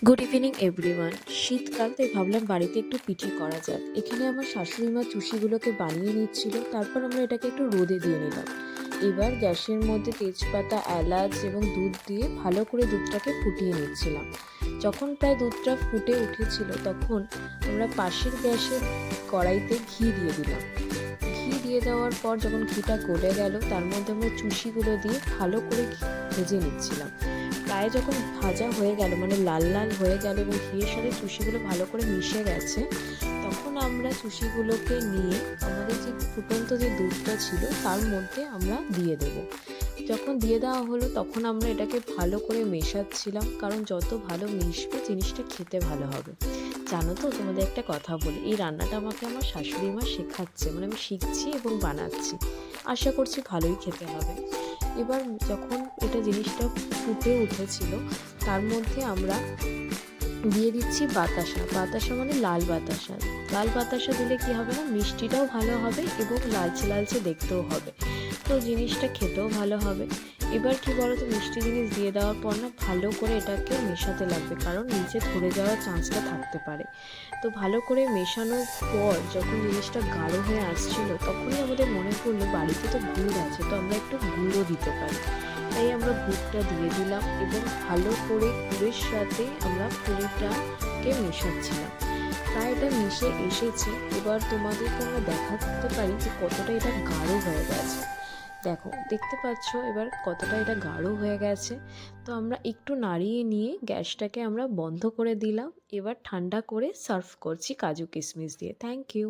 Good evening everyone. শীতকাল, তাই ভাবলাম বাড়িতে একটু পিঠে করা যাক। এখানে আমার শাশুড়ি মা চুষিগুলোকে বানিয়ে নিচ্ছিল, তারপর আমরা এটাকে একটু রোদে দিয়ে নিলাম। এবার গ্যাসের মধ্যে তেজপাতা, এলাচ এবং দুধ দিয়ে ভালো করে দুধটাকে ফুটিয়ে নিচ্ছিলাম। যখন প্রায় দুধটা ফুটে উঠেছিল তখন আমরা পাশের গ্যাসের কড়াইতে ঘি দিয়ে দিলাম। ঘি দিয়ে দেওয়ার পর যখন ঘিটা গলে গেল তার মধ্যে আমরা চুষিগুলো দিয়ে ভালো করে ভেজে নিচ্ছিলাম। প্রায় যখন ভাজা হয়ে গেল, মানে লাল লাল হয়ে গেল এবং ঘিয়ের সাথে চুষিগুলো ভালো করে মিশে গেছে, তখন আমরা চুষিগুলোকে নিয়ে আমাদের যে ফুটন্ত যে দুধটা ছিল তার মধ্যে আমরা দিয়ে দেব। যখন দিয়ে দেওয়া হলো তখন আমরা এটাকে ভালো করে মেশাচ্ছিলাম, কারণ যত ভালো মিশবে জিনিসটা খেতে ভালো হবে। জানো তো, তোমাদের একটা কথা বলি, এই রান্নাটা আমাকে আমার শাশুড়ি মা শেখাচ্ছে, মানে আমি শিখছি এবং বানাচ্ছি। আশা করছি ভালোই খেতে হবে। এবার যখন এটা জিনিসটা ফুটে উঠেছিল তার মধ্যে আমরা দিয়ে দিচ্ছি বাতাসা। বাতাসা মানে লাল বাতাসা। লাল বাতাসা দিলে কি হবে না, মিষ্টিটাও ভালো হবে এবং লালচে লালচে দেখতেও হবে, তো জিনিসটা খেতেও ভালো হবে। এবার কি বলো তো, মিষ্টি জিনিস দিয়ে দেওয়ার পর না ভালো করে এটাকে মেশাতে লাগবে, কারণ নিচে ধরে যাওয়ার চান্সটা থাকতে পারে। তো ভালো করে মেশানোর পর যখন জিনিসটা গাঢ় হয়ে আসছিল তখনই আমাদের মনে পড়লো বাড়িতে তো গুড় আছে, তো আমরা একটু গুঁড়ো দিতে পারি। তাই আমরা গুড়টা দিয়ে দিলাম এবং ভালো করে গুড়ের সাথে আমরা পুরিটাকে মেশাচ্ছিলাম। প্রায় এটা মিশে এসেছে। এবার তোমাদেরকে আমরা দেখাতে পারি যে কতটা এটা গাঢ় হয়ে গেছে। দেখো, দেখতে পাচ্ছ এবার কতটা এটা গাঢ় হয়ে গেছে। তো আমরা একটু নাড়িয়ে নিয়ে গ্যাসটাকে আমরা বন্ধ করে দিলাম। এবার ঠান্ডা করে সার্ভ করছি কাজু কিশমিশ দিয়ে। Thank you.